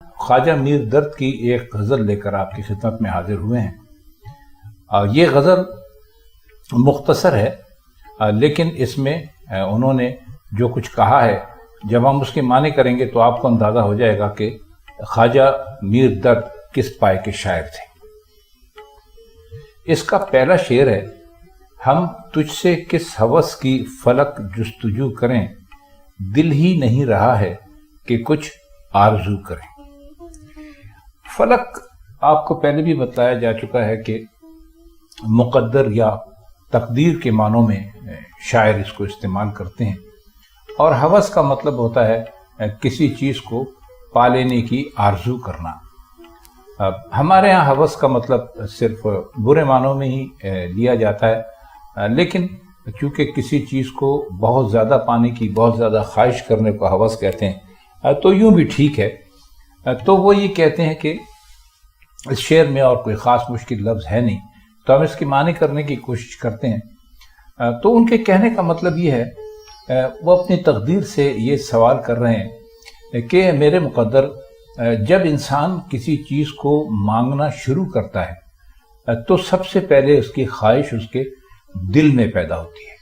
خواجہ میر درد کی ایک غزل لے کر آپ کی خدمت میں حاضر ہوئے ہیں۔ یہ غزل مختصر ہے، لیکن اس میں انہوں نے جو کچھ کہا ہے، جب ہم اس کے معنی کریں گے تو آپ کو اندازہ ہو جائے گا کہ خواجہ میر درد کس پائے کے شاعر تھے۔ اس کا پہلا شعر ہے: ہم تجھ سے کس ہوس کی فلک جستجو کریں، دل ہی نہیں رہا ہے کہ کچھ آرزو کریں۔ فلک آپ کو پہلے بھی بتایا جا چکا ہے کہ مقدر یا تقدیر کے معنوں میں شاعر اس کو استعمال کرتے ہیں، اور ہوس کا مطلب ہوتا ہے کسی چیز کو پا لینے کی آرزو کرنا۔ ہمارے ہاں ہوس کا مطلب صرف برے معنوں میں ہی لیا جاتا ہے، لیکن چونکہ کسی چیز کو بہت زیادہ پانے کی بہت زیادہ خواہش کرنے کو ہوس کہتے ہیں تو یوں بھی ٹھیک ہے۔ تو وہ یہ کہتے ہیں کہ اس شعر میں اور کوئی خاص مشکل لفظ ہے نہیں، تو ہم اس کی معنی کرنے کی کوشش کرتے ہیں۔ تو ان کے کہنے کا مطلب یہ ہے، وہ اپنی تقدیر سے یہ سوال کر رہے ہیں کہ میرے مقدر، جب انسان کسی چیز کو مانگنا شروع کرتا ہے تو سب سے پہلے اس کی خواہش اس کے دل میں پیدا ہوتی ہے۔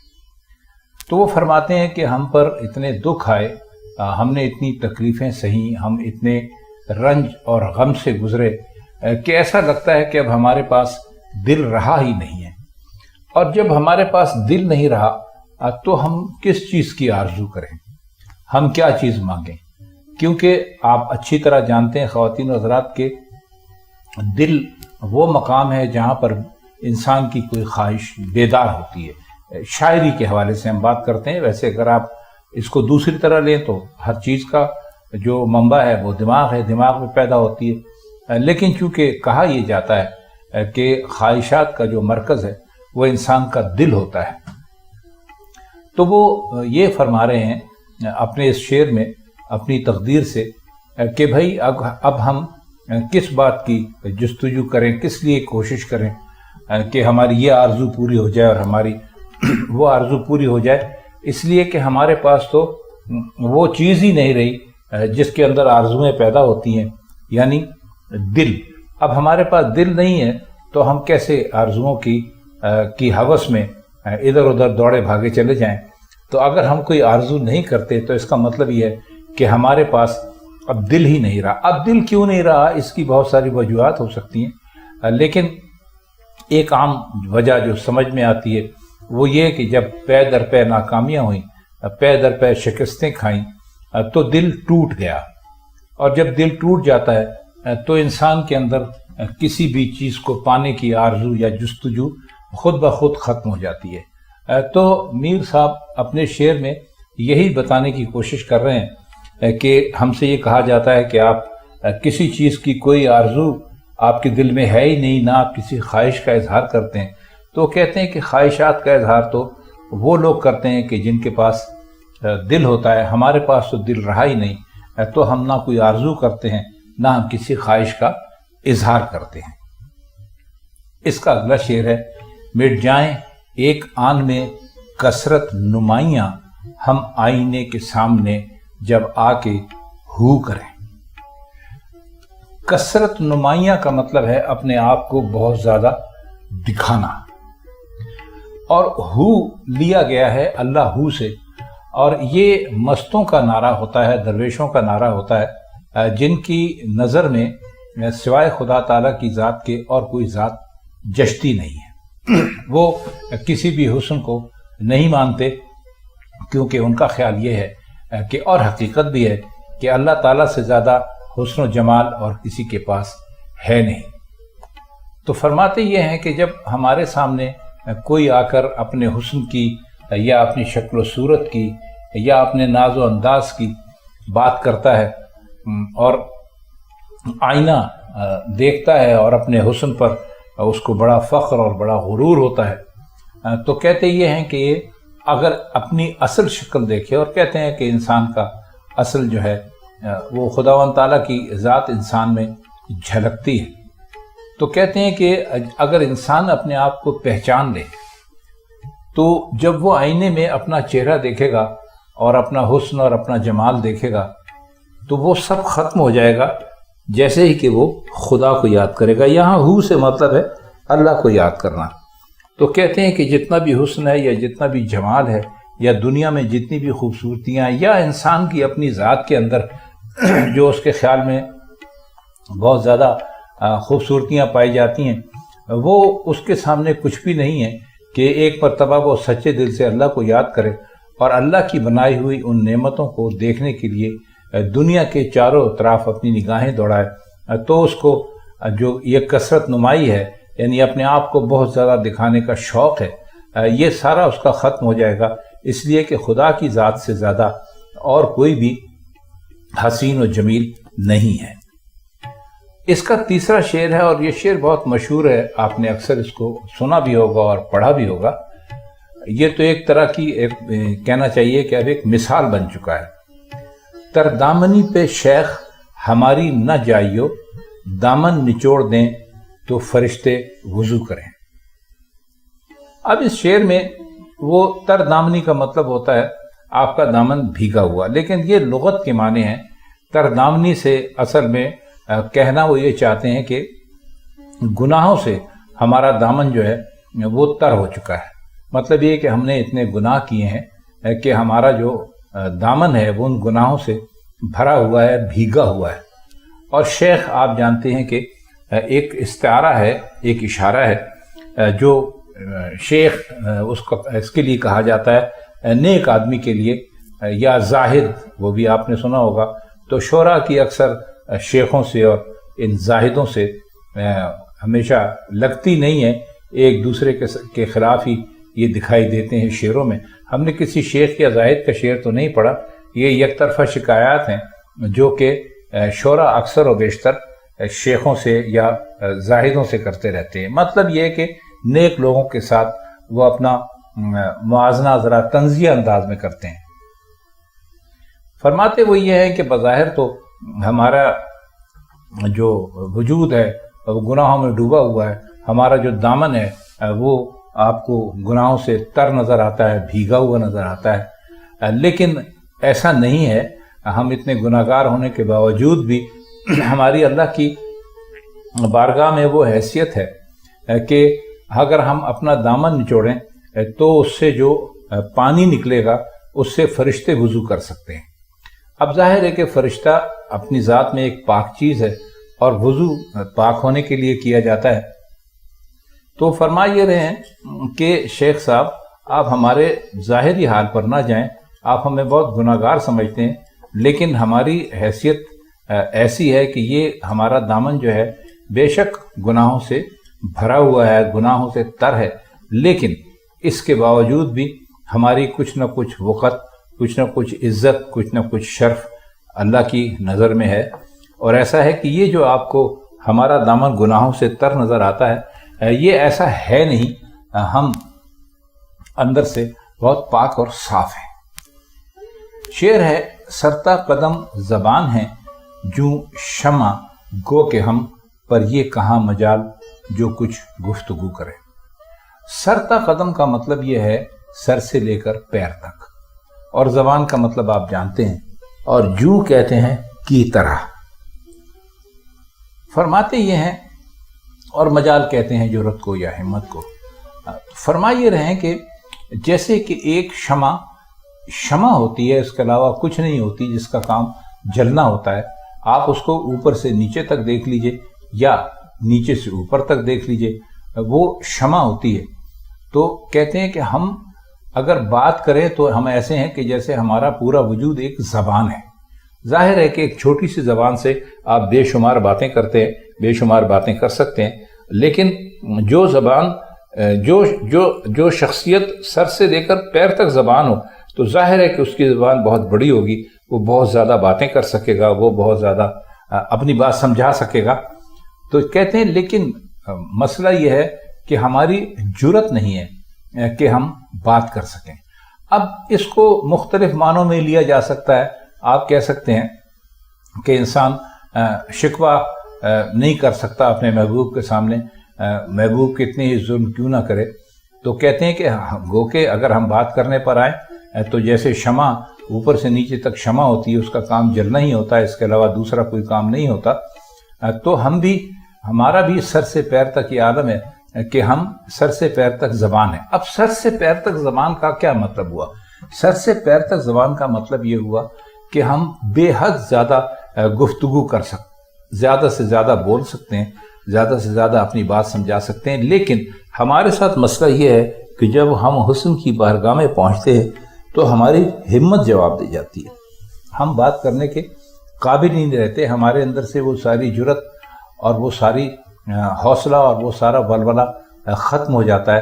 تو وہ فرماتے ہیں کہ ہم پر اتنے دکھ آئے، ہم نے اتنی تکلیفیں سہیں، ہم اتنے رنج اور غم سے گزرے کہ ایسا لگتا ہے کہ اب ہمارے پاس دل رہا ہی نہیں ہے۔ اور جب ہمارے پاس دل نہیں رہا تو ہم کس چیز کی آرزو کریں، ہم کیا چیز مانگیں؟ کیونکہ آپ اچھی طرح جانتے ہیں خواتین و حضرات کہ دل وہ مقام ہے جہاں پر انسان کی کوئی خواہش بیدار ہوتی ہے۔ شاعری کے حوالے سے ہم بات کرتے ہیں، ویسے اگر آپ اس کو دوسری طرح لیں تو ہر چیز کا جو منبع ہے وہ دماغ ہے، دماغ میں پیدا ہوتی ہے، لیکن چونکہ کہا یہ جاتا ہے کہ خواہشات کا جو مرکز ہے وہ انسان کا دل ہوتا ہے۔ تو وہ یہ فرما رہے ہیں اپنے اس شعر میں اپنی تقدیر سے کہ بھائی اب ہم کس بات کی جستجو کریں، کس لیے کوشش کریں کہ ہماری یہ آرزو پوری ہو جائے اور ہماری وہ آرزو پوری ہو جائے، اس لیے کہ ہمارے پاس تو وہ چیز ہی نہیں رہی جس کے اندر آرزویں پیدا ہوتی ہیں، یعنی دل۔ اب ہمارے پاس دل نہیں ہے تو ہم کیسے آرزوؤں کی ہوس میں ادھر ادھر دوڑے بھاگے چلے جائیں؟ تو اگر ہم کوئی آرزو نہیں کرتے تو اس کا مطلب یہ ہے کہ ہمارے پاس اب دل ہی نہیں رہا۔ اب دل کیوں نہیں رہا، اس کی بہت ساری وجوہات ہو سکتی ہیں، لیکن ایک عام وجہ جو سمجھ میں آتی ہے وہ یہ کہ جب پے در پے ناکامیاں ہوئیں، پے در پے شکستیں کھائیں تو دل ٹوٹ گیا، اور جب دل ٹوٹ جاتا ہے تو انسان کے اندر کسی بھی چیز کو پانے کی آرزو یا جستجو خود بخود ختم ہو جاتی ہے۔ تو میر صاحب اپنے شعر میں یہی بتانے کی کوشش کر رہے ہیں کہ ہم سے یہ کہا جاتا ہے کہ آپ کسی چیز کی کوئی آرزو آپ کے دل میں ہے ہی نہیں، نہ آپ کسی خواہش کا اظہار کرتے ہیں۔ تو کہتے ہیں کہ خواہشات کا اظہار تو وہ لوگ کرتے ہیں کہ جن کے پاس دل ہوتا ہے، ہمارے پاس تو دل رہا ہی نہیں، تو ہم نہ کوئی آرزو کرتے ہیں نہ ہم کسی خواہش کا اظہار کرتے ہیں۔ اس کا اگلا شعر ہے: مٹ جائیں ایک آن میں کثرت نمائیاں، ہم آئینے کے سامنے جب آ کے ہو کریں۔ کثرت نمائیاں کا مطلب ہے اپنے آپ کو بہت زیادہ دکھانا، اور ہو لیا گیا ہے اللہ ہو سے، اور یہ مستوں کا نعرہ ہوتا ہے، درویشوں کا نعرہ ہوتا ہے، جن کی نظر میں سوائے خدا تعالیٰ کی ذات کے اور کوئی ذات جچتی نہیں ہے۔ وہ کسی بھی حسن کو نہیں مانتے، کیونکہ ان کا خیال یہ ہے کہ، اور حقیقت بھی ہے کہ اللہ تعالیٰ سے زیادہ حسن و جمال اور کسی کے پاس ہے نہیں۔ تو فرماتے یہ ہیں کہ جب ہمارے سامنے کوئی آ کر اپنے حسن کی یا اپنی شکل و صورت کی یا اپنے ناز و انداز کی بات کرتا ہے اور آئینہ دیکھتا ہے اور اپنے حسن پر اس کو بڑا فخر اور بڑا غرور ہوتا ہے، تو کہتے یہ ہیں کہ یہ اگر اپنی اصل شکل دیکھے، اور کہتے ہیں کہ انسان کا اصل جو ہے وہ خداوند تعالیٰ کی ذات انسان میں جھلکتی ہے، تو کہتے ہیں کہ اگر انسان اپنے آپ کو پہچان لے تو جب وہ آئینے میں اپنا چہرہ دیکھے گا اور اپنا حسن اور اپنا جمال دیکھے گا تو وہ سب ختم ہو جائے گا، جیسے ہی کہ وہ خدا کو یاد کرے گا۔ یہاں ہو سے مطلب ہے اللہ کو یاد کرنا۔ تو کہتے ہیں کہ جتنا بھی حسن ہے یا جتنا بھی جمال ہے یا دنیا میں جتنی بھی خوبصورتیاں یا انسان کی اپنی ذات کے اندر جو اس کے خیال میں بہت زیادہ خوبصورتیاں پائی جاتی ہیں، وہ اس کے سامنے کچھ بھی نہیں ہے کہ ایک مرتبہ وہ سچے دل سے اللہ کو یاد کرے اور اللہ کی بنائی ہوئی ان نعمتوں کو دیکھنے کے لیے دنیا کے چاروں طرف اپنی نگاہیں دوڑائے، تو اس کو جو یہ کثرت نمائی ہے، یعنی اپنے آپ کو بہت زیادہ دکھانے کا شوق ہے، یہ سارا اس کا ختم ہو جائے گا، اس لیے کہ خدا کی ذات سے زیادہ اور کوئی بھی حسین و جمیل نہیں ہے۔ اس کا تیسرا شعر ہے، اور یہ شعر بہت مشہور ہے، آپ نے اکثر اس کو سنا بھی ہوگا اور پڑھا بھی ہوگا۔ یہ تو ایک طرح کی کہنا چاہیے کہ اب ایک مثال بن چکا ہے۔ تر دامنی پہ شیخ ہماری نہ جائیو، دامن نچوڑ دیں تو فرشتے وضو کریں۔ اب اس شعر میں وہ تر دامنی کا مطلب ہوتا ہے آپ کا دامن بھیگا ہوا، لیکن یہ لغت کے معنی ہیں۔ تر دامنی سے اصل میں کہنا وہ یہ چاہتے ہیں کہ گناہوں سے ہمارا دامن جو ہے وہ تر ہو چکا ہے۔ مطلب یہ کہ ہم نے اتنے گناہ کیے ہیں کہ ہمارا جو دامن ہے وہ ان گناہوں سے بھرا ہوا ہے، بھیگا ہوا ہے۔ اور شیخ آپ جانتے ہیں کہ ایک استعارہ ہے، ایک اشارہ ہے جو شیخ اس کے لیے کہا جاتا ہے نیک آدمی کے لیے، یا زاہد، وہ بھی آپ نے سنا ہوگا۔ تو شعراء کی اکثر شیخوں سے اور ان زاہدوں سے ہمیشہ لگتی نہیں ہے، ایک دوسرے کے خلاف ہی یہ دکھائی دیتے ہیں شعروں میں۔ ہم نے کسی شیخ یا زاہد کا شعر تو نہیں پڑھا، یہ یک طرفہ شکایات ہیں جو کہ شعراء اکثر و بیشتر شیخوں سے یا زاہدوں سے کرتے رہتے ہیں۔ مطلب یہ کہ نیک لوگوں کے ساتھ وہ اپنا موازنہ ذرا طنزیہ انداز میں کرتے ہیں۔ فرماتے وہ یہ ہے کہ بظاہر تو ہمارا جو وجود ہے وہ گناہوں میں ڈوبا ہوا ہے، ہمارا جو دامن ہے وہ آپ کو گناہوں سے تر نظر آتا ہے، بھیگا ہوا نظر آتا ہے، لیکن ایسا نہیں ہے۔ ہم اتنے گناہگار ہونے کے باوجود بھی ہماری اللہ کی بارگاہ میں وہ حیثیت ہے کہ اگر ہم اپنا دامن نچوڑیں تو اس سے جو پانی نکلے گا اس سے فرشتے وضو کر سکتے ہیں۔ اب ظاہر ہے کہ فرشتہ اپنی ذات میں ایک پاک چیز ہے اور وضو پاک ہونے کے لیے کیا جاتا ہے۔ تو فرما یہ رہے ہیں کہ شیخ صاحب آپ ہمارے ظاہری حال پر نہ جائیں، آپ ہمیں بہت گناہگار سمجھتے ہیں، لیکن ہماری حیثیت ایسی ہے کہ یہ ہمارا دامن جو ہے بے شک گناہوں سے بھرا ہوا ہے، گناہوں سے تر ہے، لیکن اس کے باوجود بھی ہماری کچھ نہ کچھ وقت، کچھ نہ کچھ عزت، کچھ نہ کچھ شرف اللہ کی نظر میں ہے۔ اور ایسا ہے کہ یہ جو آپ کو ہمارا دامن گناہوں سے تر نظر آتا ہے، یہ ایسا ہے نہیں، ہم اندر سے بہت پاک اور صاف ہیں۔ شعر ہے، سرتا قدم زبان ہے جو شمع گو کہ ہم پر یہ کہاں مجال جو کچھ گفتگو کرے۔ سرتا قدم کا مطلب یہ ہے سر سے لے کر پیر تک، اور زبان کا مطلب آپ جانتے ہیں، اور جو کہتے ہیں کی طرح۔ فرماتے یہ ہیں، اور مجال کہتے ہیں جرأت کو یا ہمت کو۔ فرمائے رہے ہیں کہ جیسے کہ ایک شمع ہوتی ہے، اس کے علاوہ کچھ نہیں ہوتی، جس کا کام جلنا ہوتا ہے۔ آپ اس کو اوپر سے نیچے تک دیکھ لیجئے یا نیچے سے اوپر تک دیکھ لیجئے، وہ شمع ہوتی ہے۔ تو کہتے ہیں کہ ہم اگر بات کریں تو ہم ایسے ہیں کہ جیسے ہمارا پورا وجود ایک زبان ہے۔ ظاہر ہے کہ ایک چھوٹی سی زبان سے آپ بے شمار باتیں کرتے ہیں، بے شمار باتیں کر سکتے ہیں، لیکن جو زبان جو شخصیت سر سے لے کر پیر تک زبان ہو، تو ظاہر ہے کہ اس کی زبان بہت بڑی ہوگی، وہ بہت زیادہ باتیں کر سکے گا، وہ بہت زیادہ اپنی بات سمجھا سکے گا۔ تو کہتے ہیں لیکن مسئلہ یہ ہے کہ ہماری جرأت نہیں ہے کہ ہم بات کر سکیں۔ اب اس کو مختلف معنوں میں لیا جا سکتا ہے۔ آپ کہہ سکتے ہیں کہ انسان شکوہ نہیں کر سکتا اپنے محبوب کے سامنے، محبوب کتنی ہی ظلم کیوں نہ کرے، تو کہتے ہیں کہ گو کہ اگر ہم بات کرنے پر آئیں تو جیسے شمع اوپر سے نیچے تک شمع ہوتی ہے، اس کا کام جلنا ہی ہوتا ہے، اس کے علاوہ دوسرا کوئی کام نہیں ہوتا۔ تو ہمارا بھی سر سے پیر تک یہ عالم ہے کہ ہم سر سے پیر تک زبان ہے۔ اب سر سے پیر تک زبان کا کیا مطلب ہوا؟ سر سے پیر تک زبان کا مطلب یہ ہوا کہ ہم بے حد زیادہ گفتگو کر سکتے، زیادہ سے زیادہ بول سکتے ہیں، زیادہ سے زیادہ اپنی بات سمجھا سکتے ہیں، لیکن ہمارے ساتھ مسئلہ یہ ہے کہ جب ہم حسن کی بارگاہ میں پہنچتے ہیں تو ہماری ہمت جواب دے جاتی ہے، ہم بات کرنے کے قابل ہی نہیں رہتے، ہمارے اندر سے وہ ساری جرت اور وہ ساری حوصلہ اور وہ سارا ولولہ ختم ہو جاتا ہے۔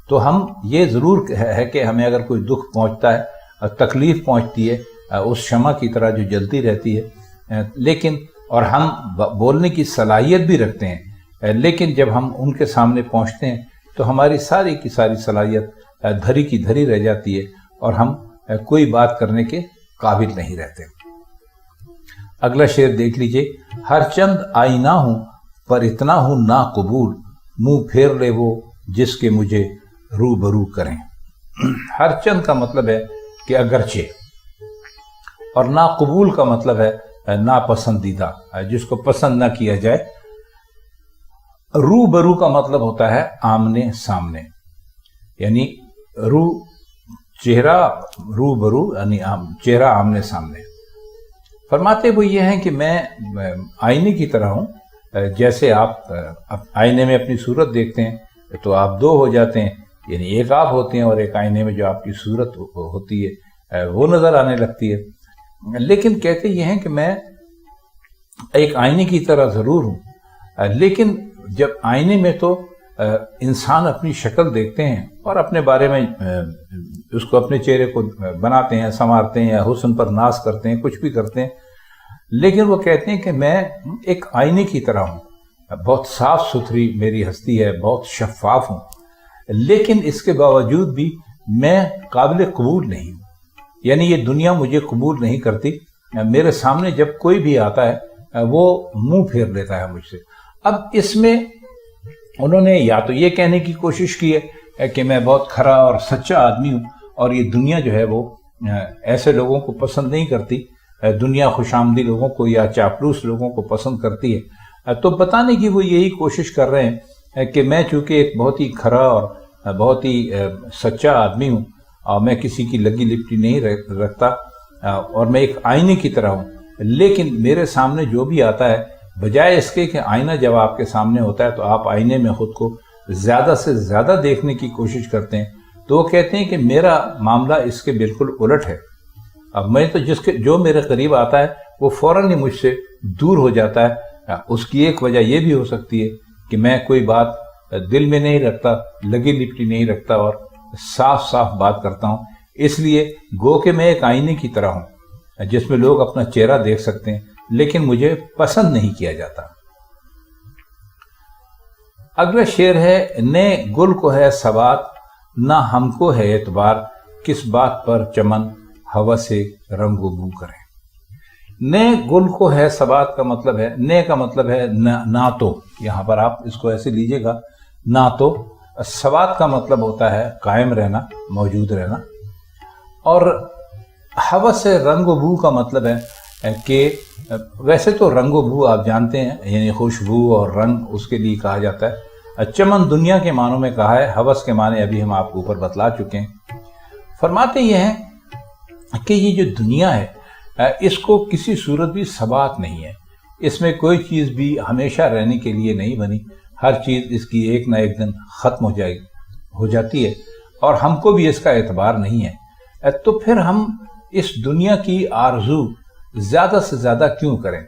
تو ہم یہ ضرور ہے کہ ہمیں اگر کوئی دکھ پہنچتا ہے، تکلیف پہنچتی ہے، اس شمع کی طرح جو جلتی رہتی ہے، لیکن اور ہم بولنے کی صلاحیت بھی رکھتے ہیں، لیکن جب ہم ان کے سامنے پہنچتے ہیں تو ہماری ساری کی ساری صلاحیت دھری کی دھری رہ جاتی ہے اور ہم کوئی بات کرنے کے قابل نہیں رہتے۔ اگلا شعر دیکھ لیجئے، ہر چند آئینہ ہوں پر اتنا ہوں نا قبول، منہ پھیر لے وہ جس کے مجھے روبرو کریں۔ ہر چند کا مطلب ہے کہ اگرچہ، اور ناقبول کا مطلب ہے ناپسندیدہ، جس کو پسند نہ کیا جائے۔ روبرو کا مطلب ہوتا ہے آمنے سامنے، یعنی چہرہ روبرو یعنی چہرہ آمنے سامنے۔ فرماتے وہ یہ ہیں کہ میں آئینے کی طرح ہوں، جیسے آپ آئینے میں اپنی صورت دیکھتے ہیں تو آپ دو ہو جاتے ہیں، یعنی ایک آپ ہوتے ہیں اور ایک آئینے میں جو آپ کی صورت ہوتی ہے وہ نظر آنے لگتی ہے۔ لیکن کہتے یہ ہیں کہ میں ایک آئینے کی طرح ضرور ہوں، لیکن جب آئینے میں تو انسان اپنی شکل دیکھتے ہیں اور اپنے بارے میں اس کو اپنے چہرے کو بناتے ہیں، سنوارتے ہیں، یا حسن پر ناز کرتے ہیں، کچھ بھی کرتے ہیں، لیکن وہ کہتے ہیں کہ میں ایک آئینے کی طرح ہوں، بہت صاف ستھری میری ہستی ہے، بہت شفاف ہوں، لیکن اس کے باوجود بھی میں قابل قبول نہیں ہوں، یعنی یہ دنیا مجھے قبول نہیں کرتی، میرے سامنے جب کوئی بھی آتا ہے وہ منہ پھیر لیتا ہے مجھ سے۔ اب اس میں انہوں نے یا تو یہ کہنے کی کوشش کی ہے کہ میں بہت کھرا اور سچا آدمی ہوں اور یہ دنیا جو ہے وہ ایسے لوگوں کو پسند نہیں کرتی، دنیا خوش آمدی لوگوں کو یا چاپلوس لوگوں کو پسند کرتی ہے، تو بتانے کی وہ یہی کوشش کر رہے ہیں کہ میں چونکہ ایک بہت ہی کھرا اور بہت ہی سچا آدمی ہوں اور میں کسی کی لگی لپٹی نہیں رکھتا اور میں ایک آئینے کی طرح ہوں، لیکن میرے سامنے جو بھی آتا ہے، بجائے اس کے کہ آئینہ جب آپ کے سامنے ہوتا ہے تو آپ آئینے میں خود کو زیادہ سے زیادہ دیکھنے کی کوشش کرتے ہیں، تو وہ کہتے ہیں کہ میرا معاملہ اس کے بالکل الٹ ہے۔ اب میں تو جو میرے قریب آتا ہے وہ فوراً ہی مجھ سے دور ہو جاتا ہے۔ اس کی ایک وجہ یہ بھی ہو سکتی ہے کہ میں کوئی بات دل میں نہیں رکھتا، لگی لپٹی نہیں رکھتا اور صاف صاف بات کرتا ہوں، اس لیے گو کہ میں ایک آئینے کی طرح ہوں جس میں لوگ اپنا چہرہ دیکھ سکتے ہیں، لیکن مجھے پسند نہیں کیا جاتا۔ اگلا شعر ہے، نئے گل کو ہے ثبات نہ ہم کو ہے اعتبار، کس بات پر چمن ہوا سے رنگ و بو کریں۔ نئے گل کو ہے ثبات کا مطلب ہے، نئے کا مطلب ہے نہ تو، یہاں پر آپ اس کو ایسے لیجئے گا، نہ تو۔ ثبات کا مطلب ہوتا ہے قائم رہنا، موجود رہنا، اور ہوا سے رنگ و بو کا مطلب ہے کہ ویسے تو رنگ و بو آپ جانتے ہیں، یعنی خوشبو اور رنگ اس کے لیے کہا جاتا ہے۔ چمن دنیا کے معنوں میں کہا ہے، ہوس کے معنی ابھی ہم آپ کو اوپر بتلا چکے ہیں۔ فرماتے یہ ہیں کہ یہ جو دنیا ہے اس کو کسی صورت بھی ثبات نہیں ہے، اس میں کوئی چیز بھی ہمیشہ رہنے کے لیے نہیں بنی، ہر چیز اس کی ایک نہ ایک دن ختم ہو جاتی ہے، اور ہم کو بھی اس کا اعتبار نہیں ہے۔ تو پھر ہم اس دنیا کی آرزو زیادہ سے زیادہ کیوں کریں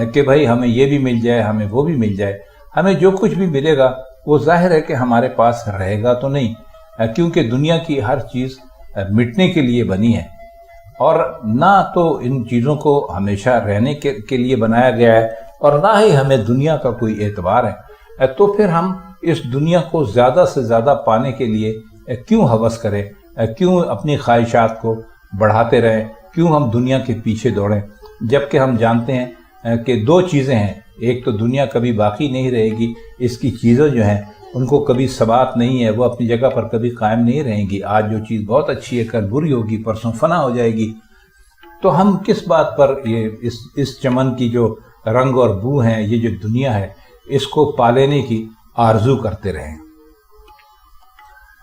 کہ بھائی ہمیں یہ بھی مل جائے، ہمیں وہ بھی مل جائے۔ ہمیں جو کچھ بھی ملے گا وہ ظاہر ہے کہ ہمارے پاس رہے گا تو نہیں، کیونکہ دنیا کی ہر چیز مٹنے کے لیے بنی ہے، اور نہ تو ان چیزوں کو ہمیشہ رہنے کے لیے بنایا گیا ہے، اور نہ ہی ہمیں دنیا کا کوئی اعتبار ہے۔ تو پھر ہم اس دنیا کو زیادہ سے زیادہ پانے کے لیے کیوں ہوس کریں، کیوں اپنی خواہشات کو بڑھاتے رہیں، کیوں ہم دنیا کے پیچھے دوڑیں، جبکہ ہم جانتے ہیں کہ دو چیزیں ہیں، ایک تو دنیا کبھی باقی نہیں رہے گی، اس کی چیزیں جو ہیں ان کو کبھی ثبات نہیں ہے، وہ اپنی جگہ پر کبھی قائم نہیں رہیں گی۔ آج جو چیز بہت اچھی ہے کل بری ہوگی، پرسوں فنا ہو جائے گی۔ تو ہم کس بات پر یہ اس چمن کی جو رنگ اور بو ہیں، یہ جو دنیا ہے، اس کو پا لینے کی آرزو کرتے رہیں۔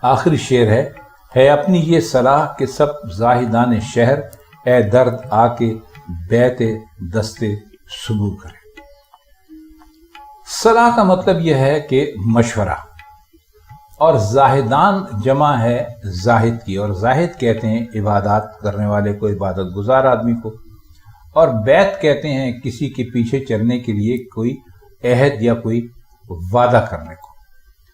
آخری شعر ہے اپنی یہ صلاح کہ سب زاہدان شہر، اے درد آ کے بیت دست صبو کرے۔ صلاح کا مطلب یہ ہے کہ مشورہ، اور زاہدان جمع ہے زاہد کی، اور زاہد کہتے ہیں عبادات کرنے والے کو، عبادت گزار آدمی کو، اور بیت کہتے ہیں کسی کے پیچھے چلنے کے لیے کوئی عہد یا کوئی وعدہ کرنے کو،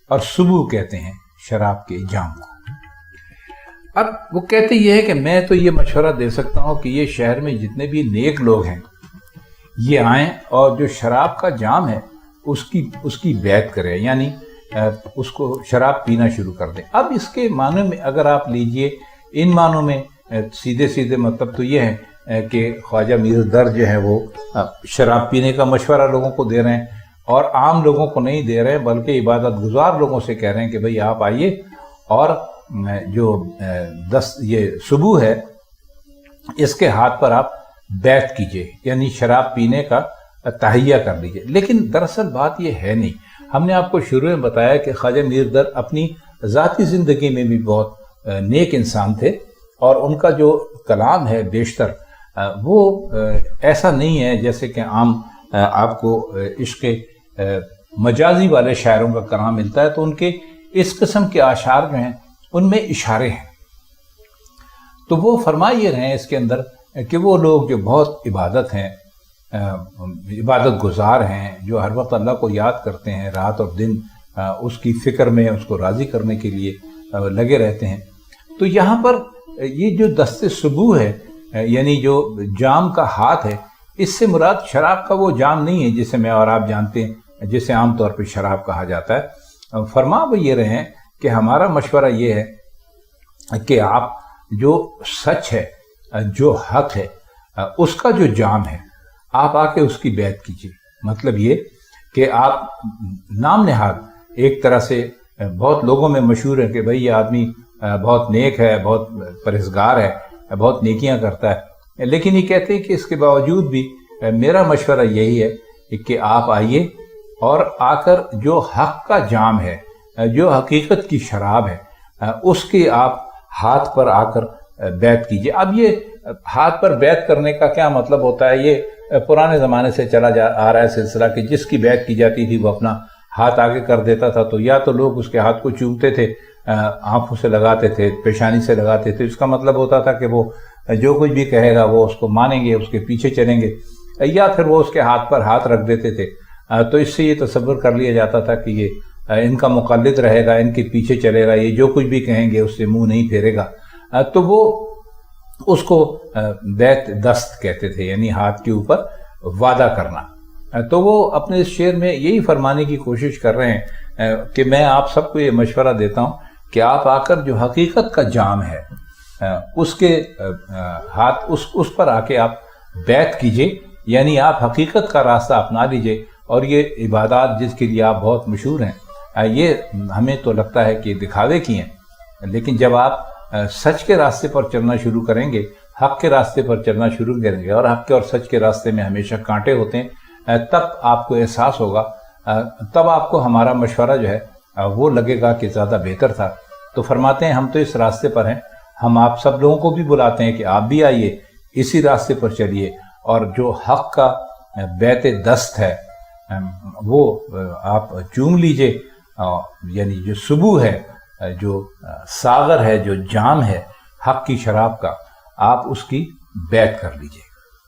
اور صبو کہتے ہیں شراب کے جام کو۔ اب وہ کہتے یہ ہے کہ میں تو یہ مشورہ دے سکتا ہوں کہ یہ شہر میں جتنے بھی نیک لوگ ہیں یہ آئیں اور جو شراب کا جام ہے اس کی بیعت کریں، یعنی اس کو شراب پینا شروع کر دیں۔ اب اس کے معنی میں اگر آپ لیجئے، ان معنوں میں سیدھے مطلب تو یہ ہے کہ خواجہ میر درد جو ہے وہ شراب پینے کا مشورہ لوگوں کو دے رہے ہیں، اور عام لوگوں کو نہیں دے رہے ہیں بلکہ عبادت گزار لوگوں سے کہہ رہے ہیں کہ بھئی آپ آئیے اور جو یہ صبح ہے اس کے ہاتھ پر آپ بیعت کیجئے، یعنی شراب پینے کا تہیہ کر لیجئے۔ لیکن دراصل بات یہ ہے نہیں۔ ہم نے آپ کو شروع میں بتایا کہ خواجہ میر درد اپنی ذاتی زندگی میں بھی بہت نیک انسان تھے، اور ان کا جو کلام ہے بیشتر وہ ایسا نہیں ہے جیسے کہ عام آپ کو عشق مجازی والے شاعروں کا کلام ملتا ہے، تو ان کے اس قسم کے اشعار جو ہیں ان میں اشارے ہیں۔ تو وہ فرما یہ رہے ہیں اس کے اندر کہ وہ لوگ جو بہت عبادت گزار ہیں، جو ہر وقت اللہ کو یاد کرتے ہیں، رات اور دن اس کی فکر میں اس کو راضی کرنے کے لیے لگے رہتے ہیں، تو یہاں پر یہ جو دست صبح ہے، یعنی جو جام کا ہاتھ ہے، اس سے مراد شراب کا وہ جام نہیں ہے جسے میں اور آپ جانتے ہیں، جسے عام طور پہ شراب کہا جاتا ہے۔ فرما وہ یہ رہے ہیں کہ ہمارا مشورہ یہ ہے کہ آپ جو سچ ہے، جو حق ہے، اس کا جو جام ہے، آپ آ کے اس کی بیعت کیجیے۔ مطلب یہ کہ آپ نام نہاد ایک طرح سے بہت لوگوں میں مشہور ہے کہ بھئی یہ آدمی بہت نیک ہے، بہت پرہیزگار ہے، بہت نیکیاں کرتا ہے، لیکن یہ کہتے ہیں کہ اس کے باوجود بھی میرا مشورہ یہی ہے کہ آپ آئیے اور آ کر جو حق کا جام ہے، جو حقیقت کی شراب ہے، اس کے آپ ہاتھ پر آ کر بیعت کیجیے۔ اب یہ ہاتھ پر بیعت کرنے کا کیا مطلب ہوتا ہے؟ یہ پرانے زمانے سے چلا آ رہا ہے سلسلہ کہ جس کی بیعت کی جاتی تھی وہ اپنا ہاتھ آگے کر دیتا تھا، تو یا تو لوگ اس کے ہاتھ کو چومتے تھے، آنکھوں سے لگاتے تھے، پیشانی سے لگاتے تھے، اس کا مطلب ہوتا تھا کہ وہ جو کچھ بھی کہے گا وہ اس کو مانیں گے، اس کے پیچھے چلیں گے، یا پھر وہ اس کے ہاتھ پر ہاتھ رکھ دیتے تھے۔ تو اس سے یہ تصور کر لیا جاتا تھا کہ یہ ان کا مقلد رہے گا، ان کے پیچھے چلے گا، یہ جو کچھ بھی کہیں گے اس سے منہ نہیں پھیرے گا، تو وہ اس کو بیعت دست کہتے تھے، یعنی ہاتھ کے اوپر وعدہ کرنا۔ تو وہ اپنے اس شعر میں یہی فرمانے کی کوشش کر رہے ہیں کہ میں آپ سب کو یہ مشورہ دیتا ہوں کہ آپ آ کر جو حقیقت کا جام ہے اس کے ہاتھ اس پر آ کے آپ بیعت کیجئے، یعنی آپ حقیقت کا راستہ اپنا لیجئے۔ اور یہ عبادات جس کے لیے آپ بہت مشہور ہیں، یہ ہمیں تو لگتا ہے کہ دکھاوے کی ہیں، لیکن جب آپ سچ کے راستے پر چلنا شروع کریں گے، حق کے راستے پر چلنا شروع کریں گے، اور حق کے اور سچ کے راستے میں ہمیشہ کانٹے ہوتے ہیں، تب آپ کو احساس ہوگا، تب آپ کو ہمارا مشورہ جو ہے وہ لگے گا کہ زیادہ بہتر تھا۔ تو فرماتے ہیں ہم تو اس راستے پر ہیں، ہم آپ سب لوگوں کو بھی بلاتے ہیں کہ آپ بھی آئیے، اسی راستے پر چلیے، اور جو حق کا بیعت دست ہے وہ آپ چوم لیجئے، یعنی جو صبح ہے، جو ساغر ہے، جو جام ہے حق کی شراب کا، آپ اس کی بیعت کر لیجئے۔